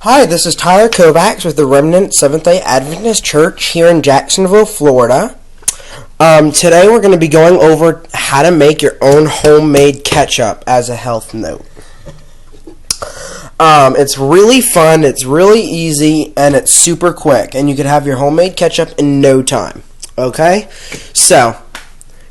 Hi, this is Tyler Kovacs with the Remnant Seventh-day Adventist Church here in Jacksonville, Florida. Today we're going to be going over how to make your own homemade ketchup as a health note. It's really fun, it's really easy, and it's super quick, and you can have your homemade ketchup in no time. Okay? So,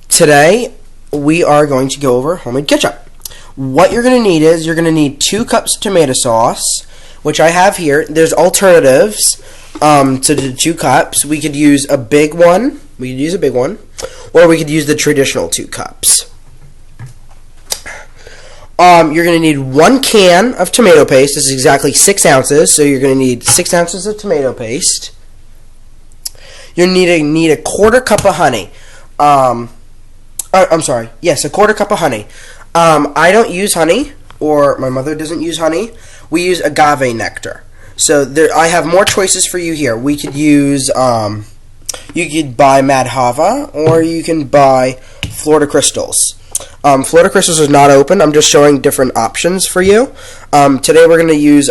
today we are going to go over homemade ketchup. What you're going to need is you're going to need 2 cups of tomato sauce, which I have here. There's alternatives to the 2 cups. We could use a big one. Or we could use the traditional 2 cups. You're going to need 1 can of tomato paste. This is exactly 6 ounces, so you're going to need 6 ounces of tomato paste. You're going to need a 1/4 cup of honey. A 1/4 cup of honey. I don't use honey, or my mother doesn't use honey. We use agave nectar. So I have more choices for you here. We could use, you could buy Madhava, or you can buy Florida Crystals. Florida Crystals is not open. I'm just showing different options for you. Today we're going to use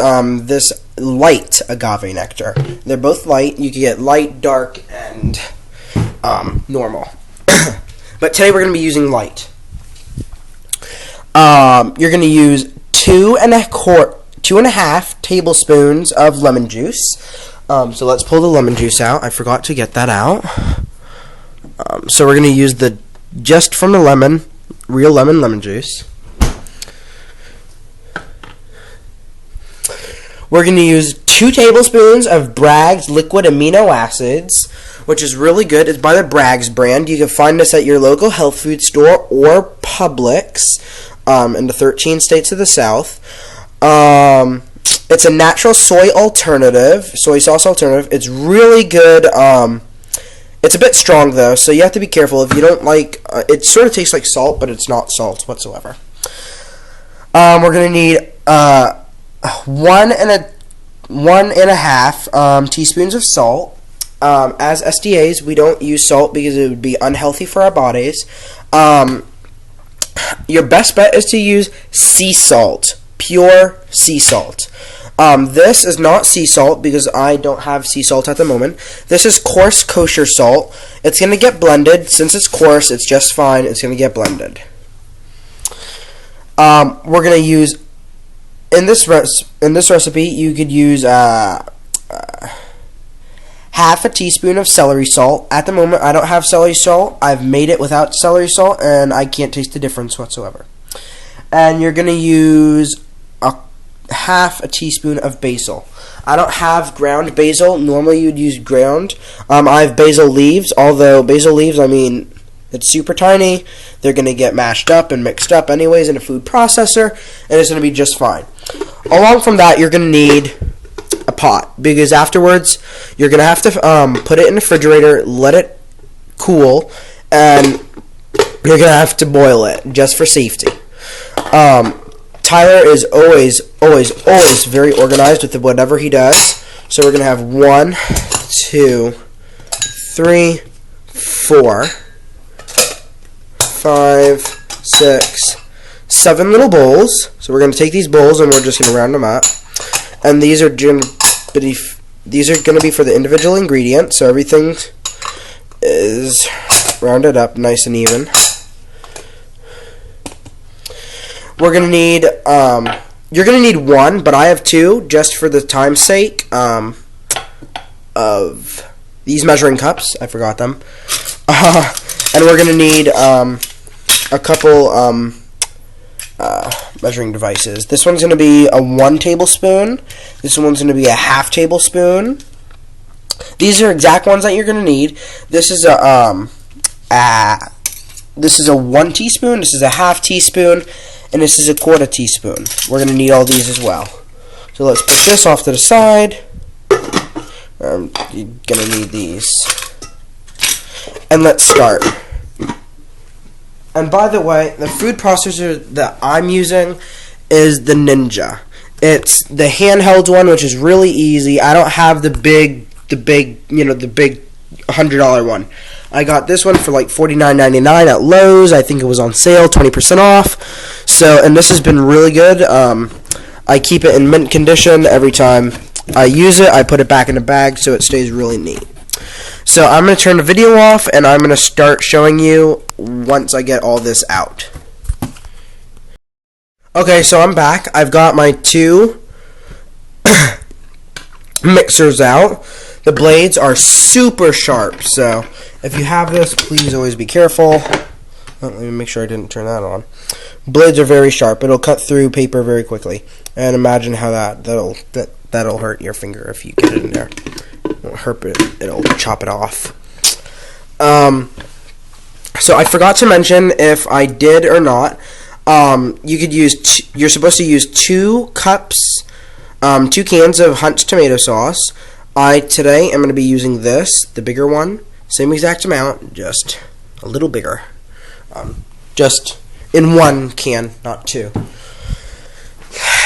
this light agave nectar. They're both light. You can get light, dark, and normal. But today we're going to be using light. You're going to use 2.5 tablespoons of lemon juice. So let's pull the lemon juice out. I forgot to get that out. So we're going to use the just from the lemon, real lemon juice. We're going to use 2 tablespoons of Bragg's liquid amino acids, which is really good. It's by the Bragg's brand. You can find this at your local health food store or Publix in the 13 states of the South. It's a natural soy sauce alternative. It's really good. It's a bit strong though, so you have to be careful. If you don't like, it sort of tastes like salt, but it's not salt whatsoever. We're gonna need 1.5 teaspoons of salt. As SDAs, we don't use salt because it would be unhealthy for our bodies. Your best bet is to use sea salt, pure sea salt. This is not sea salt because I don't have sea salt at the moment. This is coarse kosher salt. It's going to get blended. Since it's coarse, it's just fine. It's going to get blended. We're going to use, in this recipe, you could use half a teaspoon of celery salt. At the moment, I don't have celery salt. I've made it without celery salt, and I can't taste the difference whatsoever. And you're going to use half a teaspoon of basil. I don't have ground basil. Normally, you'd use ground. I have basil leaves, although basil leaves, it's super tiny. They're going to get mashed up and mixed up anyways in a food processor, and it's going to be just fine. Along from that, you're going to need a pot, because afterwards you're gonna have to put it in the refrigerator, let it cool, and you're gonna have to boil it just for safety. Tyler is always very organized with whatever he does, so we're gonna have 1, 2, 3, 4, 5, 6, 7 little bowls. So we're gonna take these bowls and we're just gonna round them up. And these are going to be for the individual ingredients, so everything is rounded up nice and even. We're going to need, you're going to need 1, but I have 2 just for the time's sake of these measuring cups. I forgot them. And we're going to need a couple measuring devices. This one's going to be a 1 tablespoon. This one's going to be a 1/2 tablespoon. These are exact ones that you're going to need. This is a 1 teaspoon. This is a 1/2 teaspoon, and this is a 1/4 teaspoon. We're going to need all these as well. So let's put this off to the side. You're going to need these, and let's start. And by the way, the food processor that I'm using is the Ninja. It's the handheld one, which is really easy. I don't have the big $100 one. I got this one for like $49.99 at Lowe's. I think it was on sale, 20% off. So, and this has been really good. I keep it in mint condition. Every time I use it, I put it back in the bag so it stays really neat. So I'm going to turn the video off, and I'm going to start showing you once I get all this out. Okay, so I'm back. I've got my two mixers out. The blades are super sharp, so if you have this, please always be careful. Oh, let me make sure I didn't turn that on. Blades are very sharp. It'll cut through paper very quickly. And imagine how that'll hurt your finger if you get it in there. It'll hurt it. It'll chop it off. So I forgot to mention if I did or not. You could use. You're supposed to use 2 cups, 2 cans of Hunt's tomato sauce. Today am going to be using this, the bigger one, same exact amount, just a little bigger. Just in 1 can, not 2.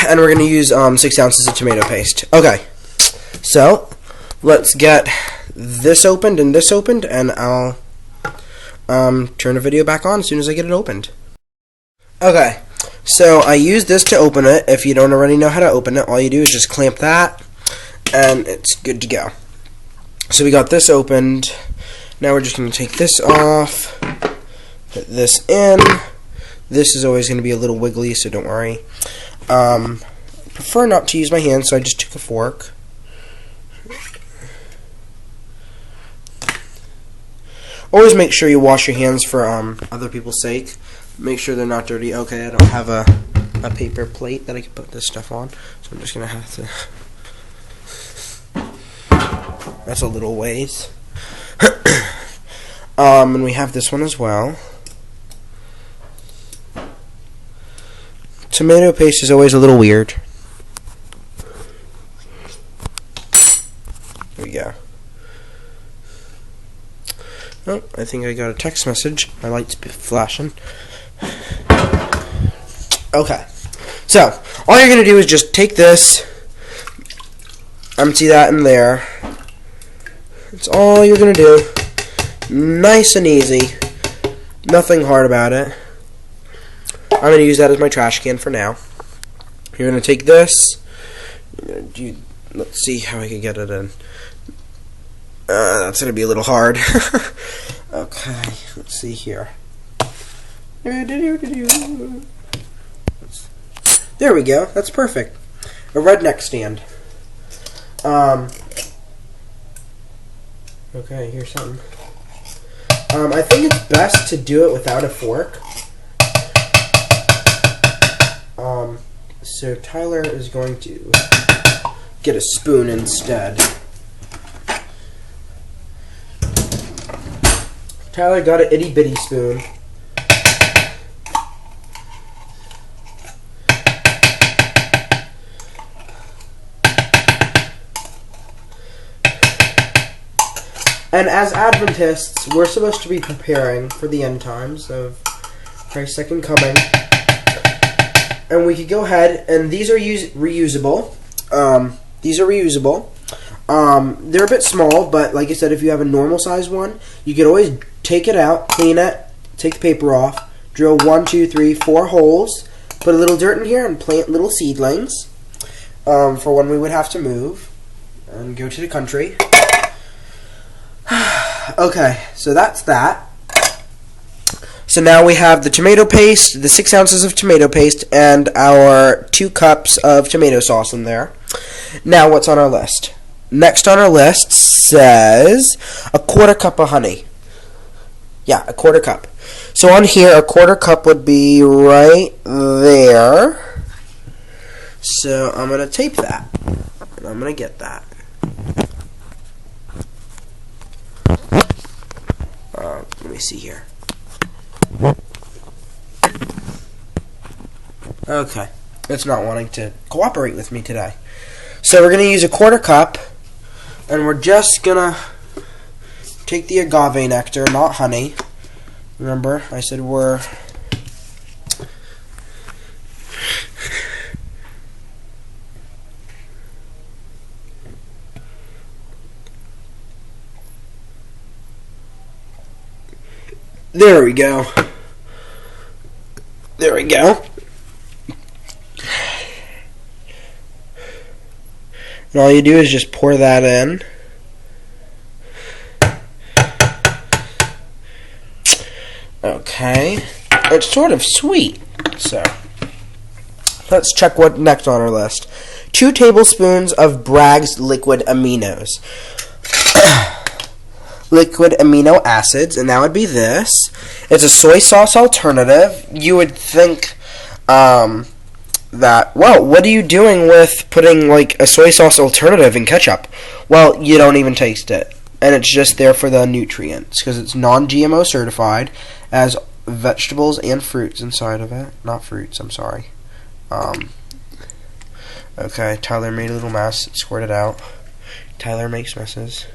And we're going to use 6 ounces of tomato paste. Okay, so let's get this opened and this opened, and I'll turn the video back on as soon as I get it opened. Okay, so I use this to open it. If you don't already know how to open it, all you do is just clamp that, and it's good to go. So we got this opened. Now we're just going to take this off, put this in. This is always going to be a little wiggly, so don't worry. I prefer not to use my hands, so I just took a fork. Always make sure you wash your hands for other people's sake. Make sure they're not dirty. Okay, I don't have a paper plate that I can put this stuff on, so I'm just going to have to... That's a little ways. And we have this one as well. Tomato paste is always a little weird. There we go. Oh, I think I got a text message. My light's flashing. Okay. So, all you're going to do is just take this, empty that in there. That's all you're going to do. Nice and easy. Nothing hard about it. I'm going to use that as my trash can for now. You're going to take this. Let's see how I can get it in. That's going to be a little hard. Okay, let's see here. There we go. That's perfect. A redneck stand. Okay, here's something. I think it's best to do it without a fork. So Tyler is going to get a spoon instead. Tyler got an itty bitty spoon. And as Adventists, we're supposed to be preparing for the end times of Christ's second coming. And we could go ahead, and these are reusable. These are reusable. They're a bit small, but like I said, if you have a normal size one, you could always take it out, clean it, take the paper off, drill 1, 2, 3, 4 holes, put a little dirt in here, and plant little seedlings for when we would have to move and go to the country. Okay, so that's that. So now we have the tomato paste, the 6 ounces of tomato paste, and our 2 cups of tomato sauce in there. Now what's on our list? Next on our list says a 1/4 cup of honey. Yeah, a 1/4 cup. So on here, a 1/4 cup would be right there. So I'm going to tape that. And I'm going to get that. Let me see here. Okay, it's not wanting to cooperate with me today. So we're going to use a 1/4 cup, and we're just going to take the agave nectar, not honey. Remember, I said we're... There we go. There we go. And all you do is just pour that in. Okay. It's sort of sweet. So, let's check what next on our list. 2 tablespoons of Bragg's liquid aminos. Liquid amino acids, and that would be this. It's a soy sauce alternative. You would think that, well, what are you doing with putting like a soy sauce alternative in ketchup? Well, you don't even taste it, and it's just there for the nutrients because it's non-GMO certified, as vegetables and fruits inside of it. Not fruits, I'm sorry. Okay, Tyler made a little mess. Squirted out. Tyler makes messes.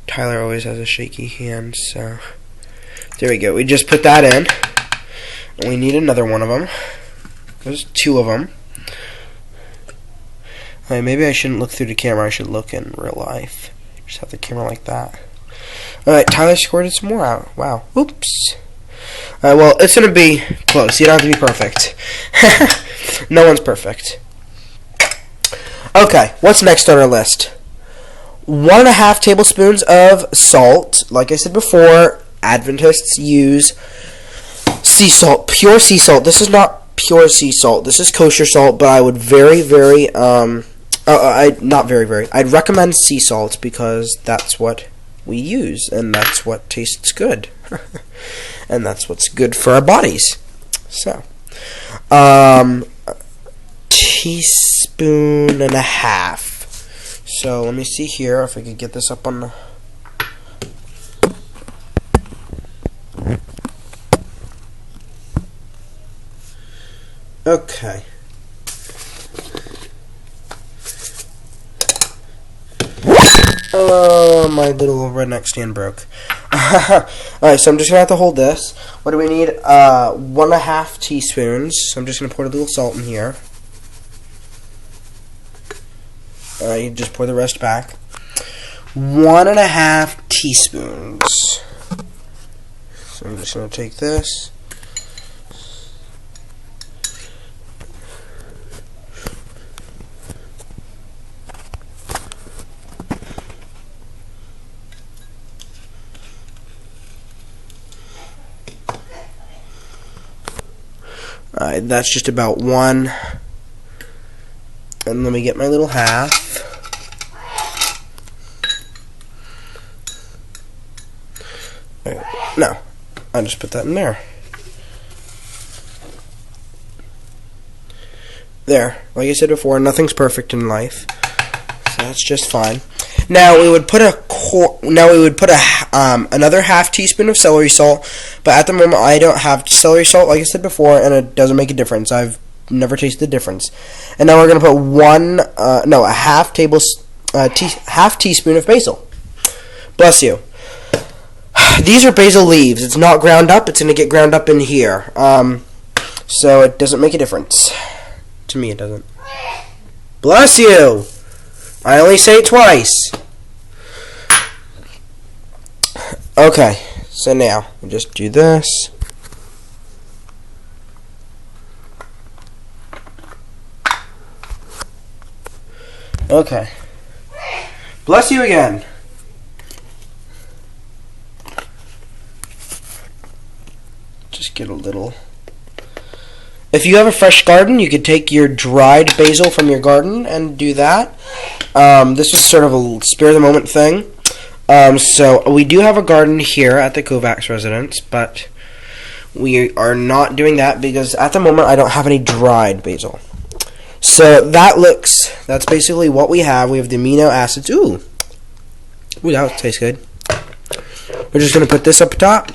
Tyler always has a shaky hand, so there we go. We just put that in. And we need another one of them. There's 2 of them. Alright, maybe I shouldn't look through the camera. I should look in real life. Just have the camera like that. Alright, Tyler squirted some more out. Wow. Oops. Alright, well, it's going to be close. You don't have to be perfect. No one's perfect. Okay, what's next on our list? 1.5 tablespoons of salt. Like I said before, Adventists use sea salt, pure sea salt. This is not pure sea salt. This is kosher salt, but I would I'd recommend sea salt because that's what we use, and that's what tastes good. And that's what's good for our bodies. So, teaspoon and a half. So let me see here if I could get this up on the... Okay. Oh, my little redneck stand broke. Alright, so I'm just going to have to hold this. What do we need? 1.5 teaspoons. So I'm just going to pour a little salt in here. Alright, you just pour the rest back. 1.5 teaspoons. So I'm just going to take this. Alright, that's just about 1. And let me get my little half. No, I just put that in there. There, like I said before, nothing's perfect in life, so that's just fine. Now we would put another half teaspoon of celery salt, but at the moment I don't have celery salt, like I said before, and it doesn't make a difference. I've never tasted the difference. And now we're gonna put a half teaspoon of basil. Bless you. These are basil leaves. It's not ground up. It's going to get ground up in here. So it doesn't make a difference. To me, it doesn't. Bless you! I only say it twice. Okay. So now, we'll just do this. Okay. Bless you again. Just get a little. If you have a fresh garden, you could take your dried basil from your garden and do that. This was sort of a spare-of-the-moment thing. So we do have a garden here at the Kovacs residence, but we are not doing that because at the moment I don't have any dried basil. So that's basically what we have. We have the amino acids. Ooh, that tastes good. We're just going to put this up top.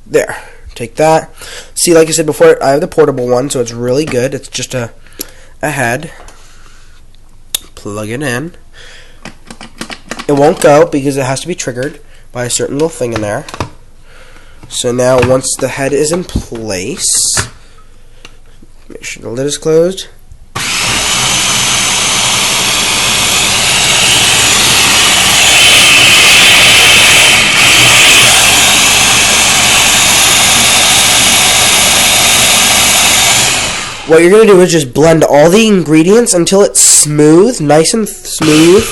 There. Take that. See, like I said before, I have the portable one, so it's really good. It's just a head. Plug it in. It won't go because it has to be triggered by a certain little thing in there. So now, once the head is in place, make sure the lid is closed. what you're going to do is just blend all the ingredients until it's smooth, nice and smooth.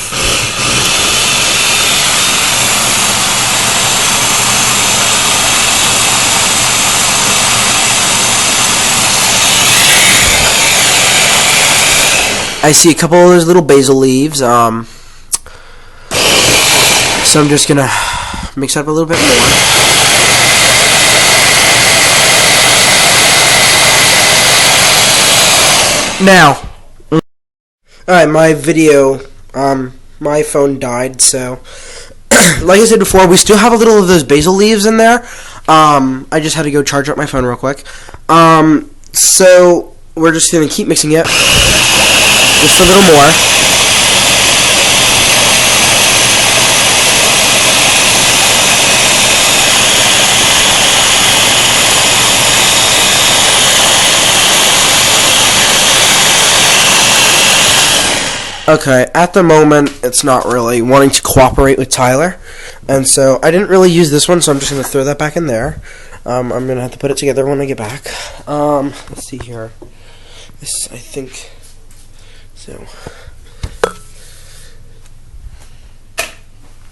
I see a couple of those little basil leaves, so I'm just going to mix up a little bit more. Now, alright, my video, my phone died, so, like I said before, we still have a little of those basil leaves in there. I just had to go charge up my phone real quick. So, we're just going to keep mixing it, just a little more. Okay, at the moment, it's not really wanting to cooperate with Tyler, and so I didn't really use this one, so I'm just going to throw that back in there. I'm going to have to put it together when I get back. Let's see here. This, I think, so,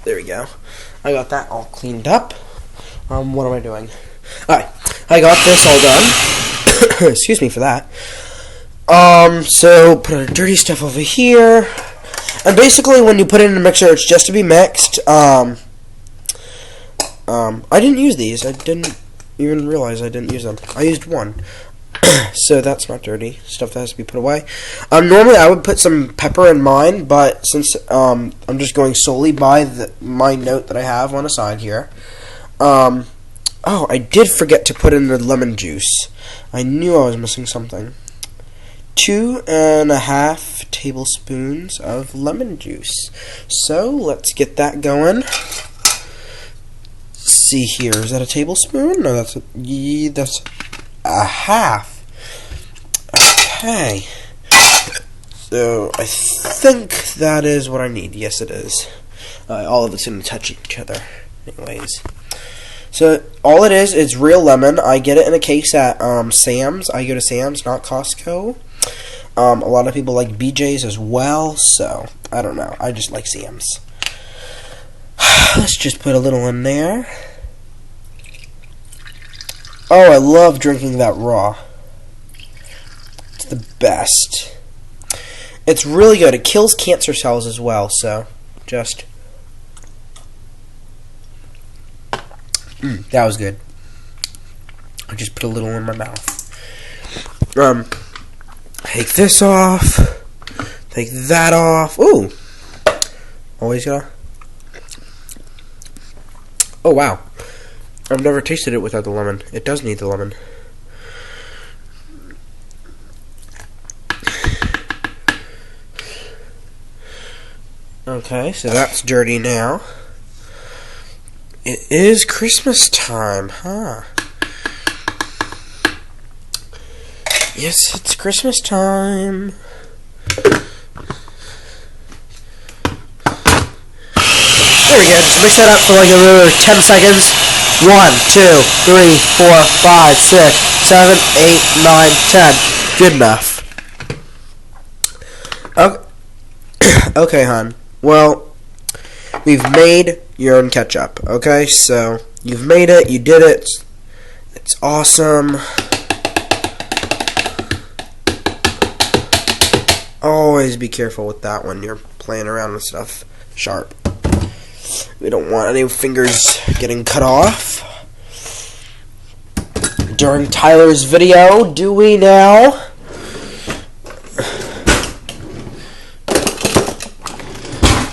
there we go. I got that all cleaned up. What am I doing? Alright, I got this all done. Excuse me for that. So put our dirty stuff over here, and basically when you put it in a mixer, it's just to be mixed. I didn't use these. I didn't even realize I didn't use them. I used one. So that's not dirty stuff that has to be put away. Normally I would put some pepper in mine, but since I'm just going solely by my note that I have on the side here. Oh, I did forget to put in the lemon juice. I knew I was missing something. 2.5 tablespoons of lemon juice. So let's get that going. Let's see here, is that a tablespoon? No, that's a half. Okay. So I think that is what I need. Yes, it is. All of it's going to touch each other. Anyways. So all it is real lemon. I get it in a case at Sam's. I go to Sam's, not Costco. A lot of people like BJ's as well, so I don't know. I just like Sam's. Let's just put a little in there. Oh, I love drinking that raw. It's the best. It's really good. It kills cancer cells as well, so just... that was good. I just put a little in my mouth. Take this off. Take that off. Ooh. Always gotta... Oh, wow. I've never tasted it without the lemon. It does need the lemon. Okay, so that's dirty now. It is Christmas time, huh? Yes, it's Christmas time. There we go. Just mix that up for like another 10 seconds. 1, 2, 3, 4, 5, 6, 7, 8, 9, 10. Good enough. Okay, okay, hon. Well, we've made your own ketchup. Okay, so you've made it. You did it. It's awesome. Always be careful with that when you're playing around with stuff sharp. We don't want any fingers getting cut off during Tyler's video, do we now?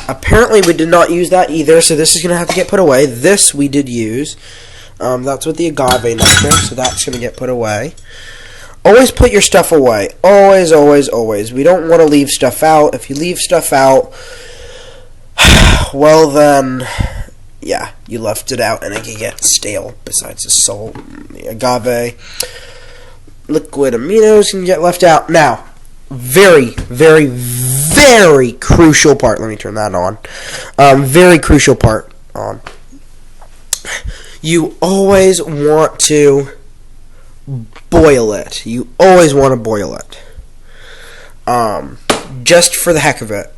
Apparently we did not use that either, so this is going to have to get put away. This we did use. That's with the agave nectar, so that's going to get put away. Always put your stuff away. Always, always, always. We don't want to leave stuff out. If you leave stuff out, well then, yeah, you left it out and it can get stale. Besides the salt, the agave, liquid aminos can get left out. Now, very, very, very crucial part. Let me turn that on. Very crucial part on. You always want to boil it. You always want to boil it. Just for the heck of it.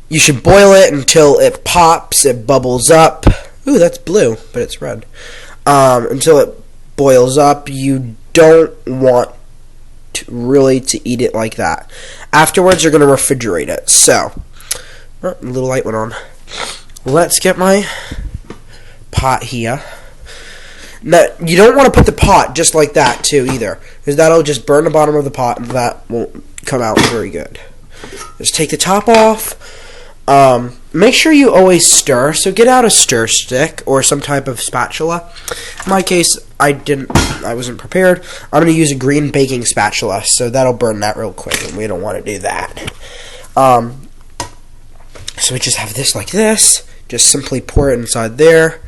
You should boil it until it pops, it bubbles up. Ooh, that's blue, but it's red. Until it boils up. You don't want to eat it like that. Afterwards, you're going to refrigerate it. So, a little light went on. Let's get my pot here. Now, you don't want to put the pot just like that, too, either. Because that'll just burn the bottom of the pot, and that won't come out very good. Just take the top off. Make sure you always stir. So get out a stir stick or some type of spatula. In my case, I wasn't prepared. I'm going to use a green baking spatula, so that'll burn that real quick, and we don't want to do that. So we just have this like this. Just simply pour it inside there.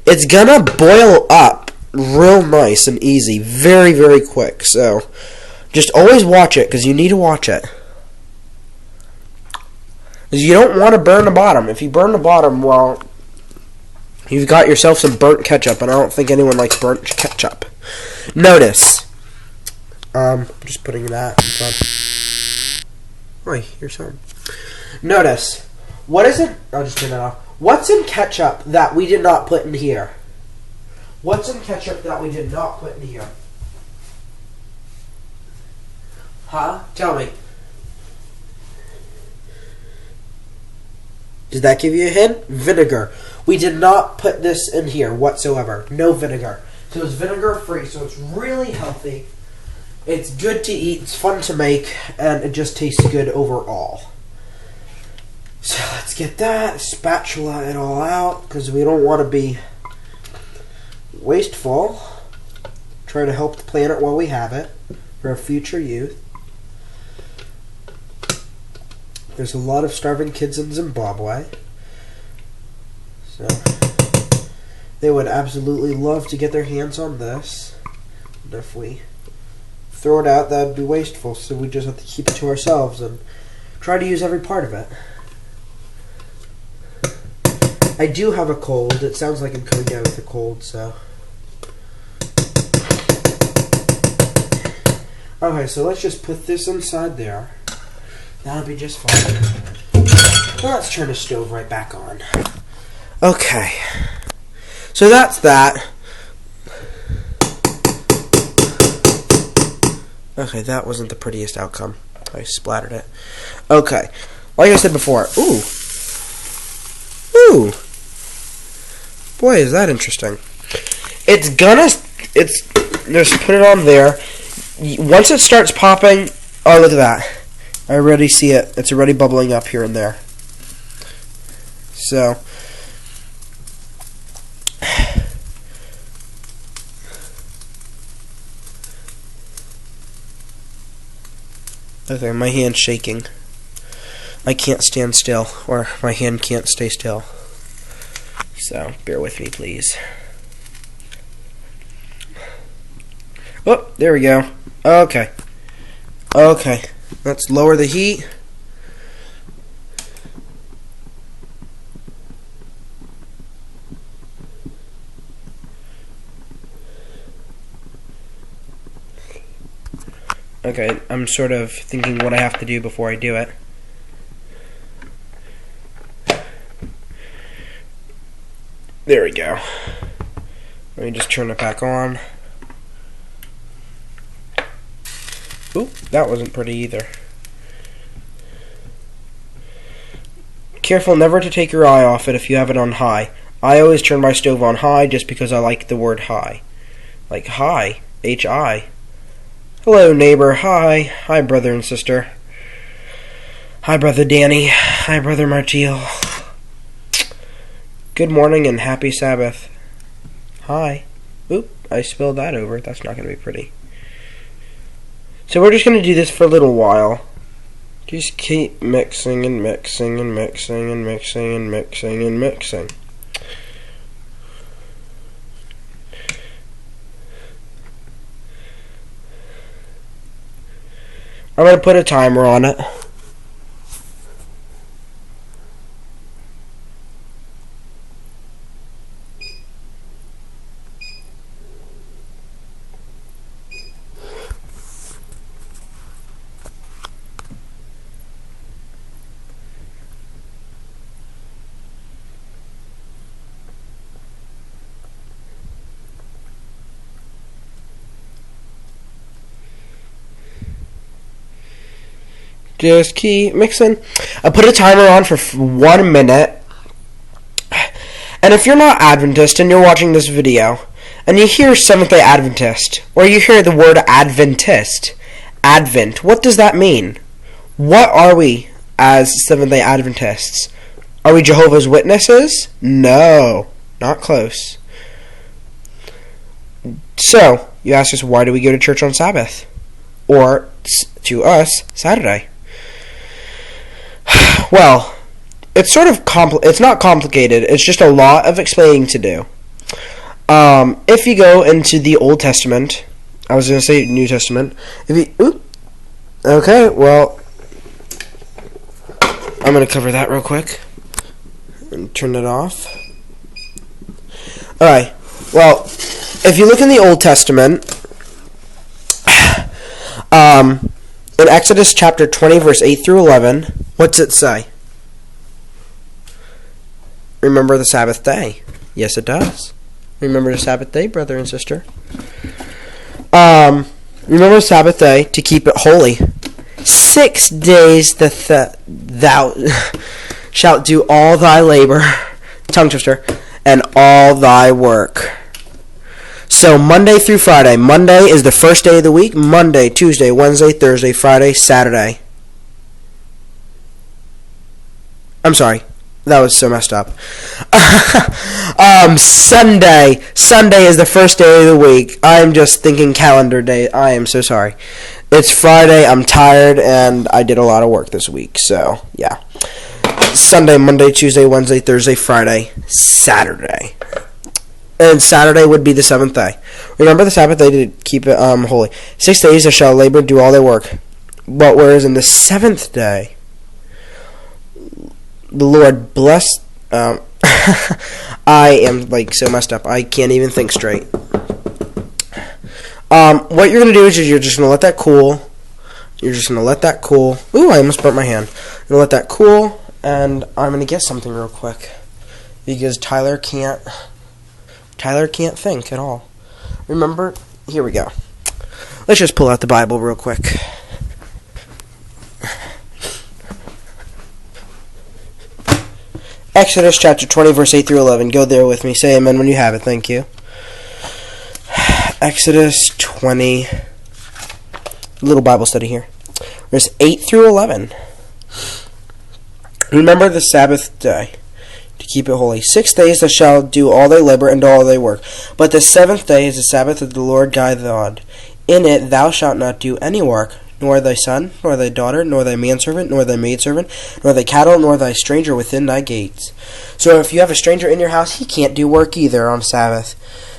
It's gonna boil up real nice and easy, very, very quick. So just always watch it, because you need to watch it. Because you don't want to burn the bottom. If you burn the bottom, well, you've got yourself some burnt ketchup, and I don't think anyone likes burnt ketchup. Notice. Just putting that inside. Wait, here's some. Notice. What is it? I'll just turn that off. What's in ketchup that we did not put in here? What's in ketchup that we did not put in here? Huh? Tell me. Did that give you a hint? Vinegar. We did not put this in here whatsoever. No vinegar. So it's vinegar free, so it's really healthy. It's good to eat, it's fun to make, and it just tastes good overall. So let's get that, spatula it all out, because we don't want to be wasteful. Try to help the planet while we have it, for our future youth. There's a lot of starving kids in Zimbabwe. So they would absolutely love to get their hands on this. And if we throw it out, that would be wasteful, so we just have to keep it to ourselves and try to use every part of it. I do have a cold. It sounds like I'm coming down with a cold, so. Okay, so let's just put this inside there. That'll be just fine. Now let's turn the stove right back on. Okay. So that's that. Okay, that wasn't the prettiest outcome. I splattered it. Okay. Like I said before. Ooh. Ooh. Boy, is that interesting. Just put it on there. Once it starts popping, oh, look at that. I already see it. It's already bubbling up here and there. So, okay, my hand's shaking. I can't stand still, or my hand can't stay still. So, bear with me, please. Oh, there we go. Okay. Okay. Let's lower the heat. Okay, I'm sort of thinking what I have to do before I do it. There we go. Let me just turn it back on. Ooh, that wasn't pretty either. Careful never to take your eye off it if you have it on high. I always turn my stove on high just because I like the word high. Like hi, H-I. Hello, neighbor. Hi. Hi, brother and sister. Hi, brother Danny. Hi, brother Martial. Good morning and happy Sabbath. Hi. Oop, I spilled that over. That's not going to be pretty. So we're just going to do this for a little while. Just keep mixing and mixing and mixing and mixing and mixing and mixing. I'm going to put a timer on it. Just keep mixing. I put a timer on for 1 minute. And if you're not Adventist and you're watching this video, and you hear Seventh-day Adventist, or you hear the word Adventist, Advent, what does that mean? What are we as Seventh-day Adventists? Are we Jehovah's Witnesses? No, not close. So, you ask us, why do we go to church on Sabbath? Or, to us, Saturday? Well, it's sort of it's not complicated. It's just a lot of explaining to do. If you go into the Old Testament, I was going to say New Testament. Okay, well, I'm going to cover that real quick and turn it off. Alright, well, if you look in the Old Testament, in Exodus chapter 20, verse 8 through 11, what's it say? Remember the Sabbath day. Yes, it does. Remember the Sabbath day, brother and sister. Remember the Sabbath day to keep it holy. 6 days thou shalt do all thy labor, tongue twister, and all thy work. So Monday through Friday. Monday is the first day of the week. Monday, Tuesday, Wednesday, Thursday, Friday, Saturday. I'm sorry. That was so messed up. Sunday. Sunday is the first day of the week. I'm just thinking calendar day. I am so sorry. It's Friday. I'm tired, and I did a lot of work this week. So, yeah. Sunday, Monday, Tuesday, Wednesday, Thursday, Friday, Saturday. And Saturday would be the 7th day. Remember the Sabbath day to keep it holy. 6 days they shall labor, do all their work. But whereas in the 7th day, the Lord bless. I am so messed up. I can't even think straight. What you're gonna do is you're just gonna let that cool. You're just gonna let that cool. Ooh, I almost burnt my hand. I'm gonna let that cool, and I'm gonna get something real quick because Tyler can't think at all. Remember? Here we go. Let's just pull out the Bible real quick. Exodus chapter 20, verse 8 through 11. Go there with me. Say amen when you have it. Thank you. Exodus 20. Little Bible study here. Verse 8 through 11. Remember the Sabbath day to keep it holy. 6 days thou shalt do all thy labor and all thy work. But the 7th day is the Sabbath of the Lord thy God. In it thou shalt not do any work, nor thy son, nor thy daughter, nor thy manservant, nor thy maidservant, nor thy cattle, nor thy stranger within thy gates. So if you have a stranger in your house, he can't do work either on Sabbath,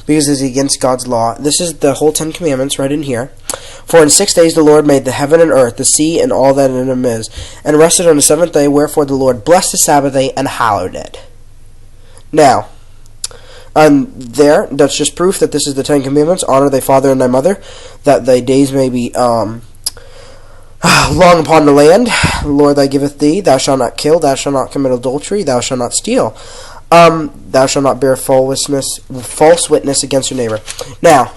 because it's against God's law. This is the whole 10 Commandments right in here. For in 6 days the Lord made the heaven and earth, the sea, and all that in them is, and rested on the 7th day, wherefore the Lord blessed the Sabbath day and hallowed it. Now, that's just proof that this is the 10 Commandments. Honor thy father and thy mother, that thy days may be long upon the land. The Lord thy giveth thee. Thou shalt not kill. Thou shalt not commit adultery. Thou shalt not steal. Thou shalt not bear false witness against your neighbor. Now,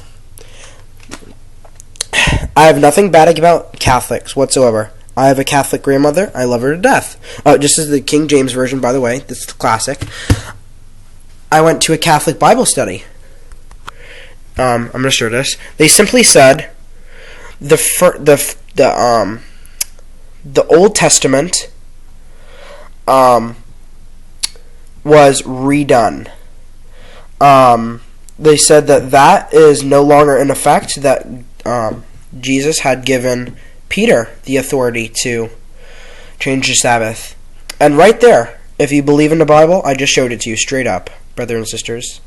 I have nothing bad about Catholics whatsoever. I have a Catholic grandmother. I love her to death. Just as the King James Version, by the way. This is the classic. I went to a Catholic Bible study. I'm going to show this. They simply said the Old Testament was redone. They said that is no longer in effect, that Jesus had given Peter the authority to change the Sabbath. And right there, if you believe in the Bible, I just showed it to you straight up, brothers and sisters.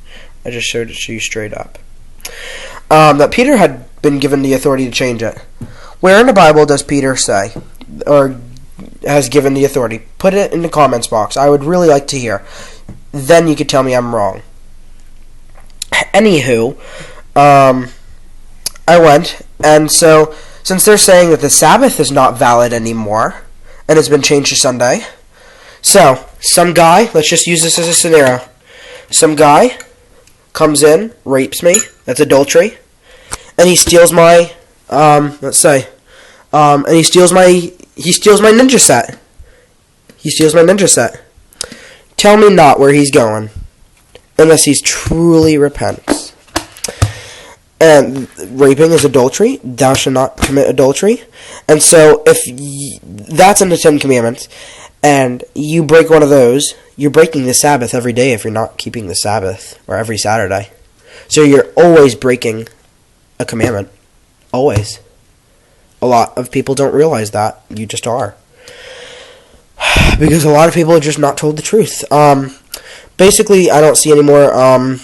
I just showed it to you straight up. That Peter had been given the authority to change it. Where in the Bible does Peter say, or has given the authority? Put it in the comments box. I would really like to hear. Then you could tell me I'm wrong. Anywho, I went, and so since they're saying that the Sabbath is not valid anymore, and it's been changed to Sunday, so some guy, let's just use this as a scenario. Some guy comes in, rapes me, that's adultery, and he steals my, and he steals my He steals my ninja set. He steals my ninja set. Tell me not where he's going, unless he's truly repents. And raping is adultery. Thou shalt not commit adultery. And so, if that's in the 10 Commandments, and you break one of those, you're breaking the Sabbath every day if you're not keeping the Sabbath, or every Saturday. So you're always breaking a commandment. Always. A lot of people don't realize that. You just are. Because a lot of people are just not told the truth. Basically, I don't see any more, and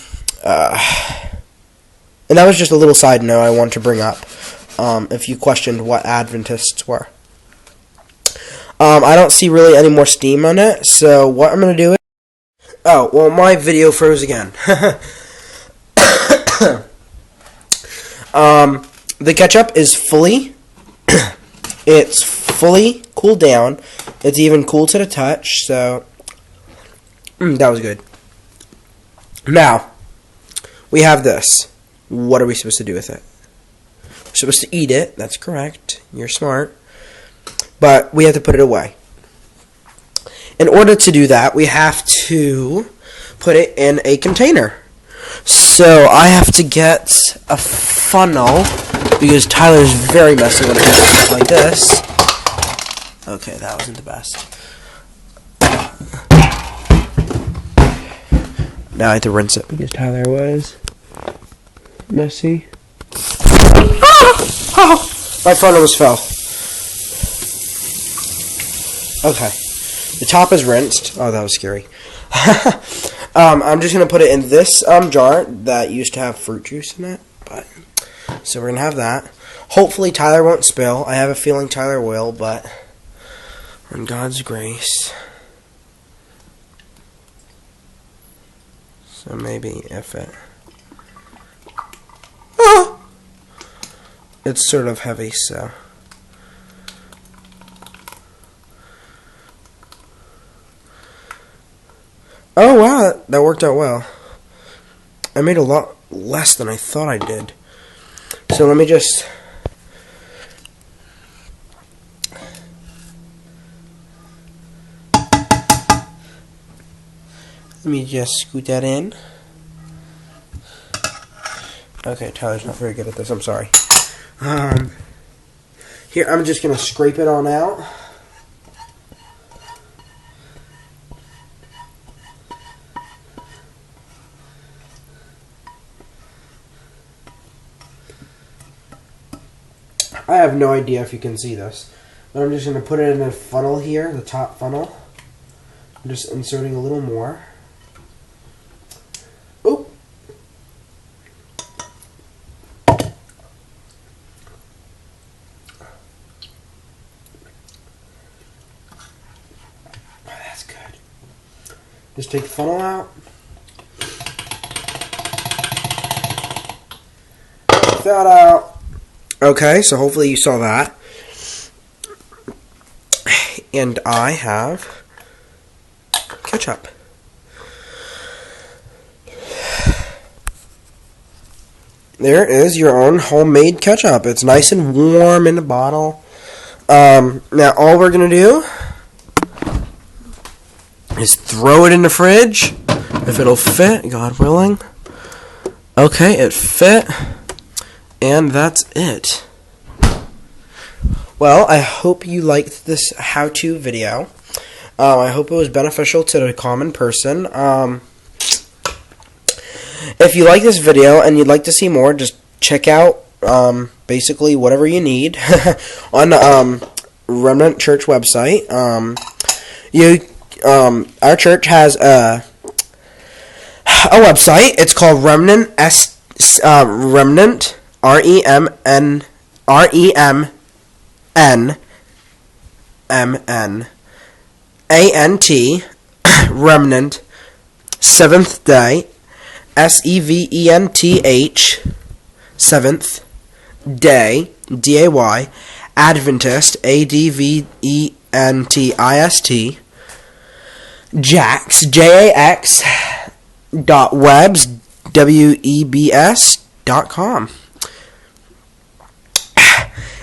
that was just a little side note I wanted to bring up, if you questioned what Adventists were. I don't see really any more steam on it, so what I'm going to do is... Oh, well, my video froze again. The ketchup is fully... it's fully cooled down. It's even cool to the touch, so... that was good. Now, we have this. What are we supposed to do with it? We're supposed to eat it. That's correct. You're smart. But we have to put it away. In order to do that, we have to put it in a container. So I have to get a funnel because Tyler's very messy when it comes to stuff like this. Okay, that wasn't the best. Now I have to rinse it because Tyler was messy. Oh, my phone almost fell. Okay. The top is rinsed. Oh, that was scary. I'm just going to put it in this jar that used to have fruit juice in it. So we're going to have that. Hopefully Tyler won't spill. I have a feeling Tyler will, but on God's grace. So maybe if it... Oh! It's sort of heavy, so... Oh, wow, that worked out well. I made a lot less than I thought I did. So let me just... Let me just scoot that in. Okay, Tyler's not very good at this, I'm sorry. Here, I'm just going to scrape it on out. I have no idea if you can see this, but I'm just going to put it in a funnel here, the top funnel. I'm just inserting a little more. Oop! That's good. Just take the funnel out. Take that out. Okay, so hopefully you saw that. And I have ketchup. There is your own homemade ketchup. It's nice and warm in the bottle. Now all we're going to do is throw it in the fridge. If it'll fit, God willing. Okay, it fit. And that's it. Well, I hope you liked this how-to video. I hope it was beneficial to the common person. If you like this video and you'd like to see more, just check out basically whatever you need on the Remnant Church website. Our church has a website. It's called Remnant Remnant. REMNANT Remnant Seventh Day SEVENTH Seventh Day DAY Adventist ADVENTIST JAX JAX .webs WEBS.com.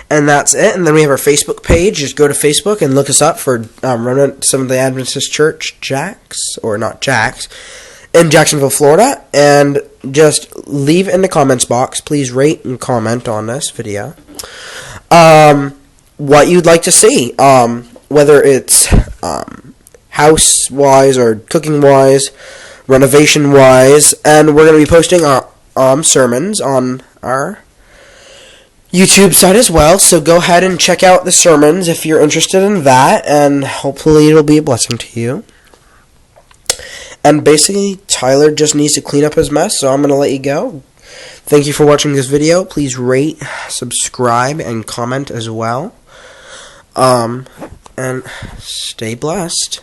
And that's it. And then we have our Facebook page. Just go to Facebook and look us up for Remnant Seventh Day Adventist Church Jax in Jacksonville, Florida. And just leave in the comments box. Please rate and comment on this video. What you'd like to see. Whether it's house-wise or cooking-wise, renovation-wise. And we're going to be posting our sermons on our YouTube site as well, so go ahead and check out the sermons if you're interested in that, and hopefully it'll be a blessing to you. And basically, Tyler just needs to clean up his mess, so I'm going to let you go. Thank you for watching this video. Please rate, subscribe, and comment as well. And stay blessed.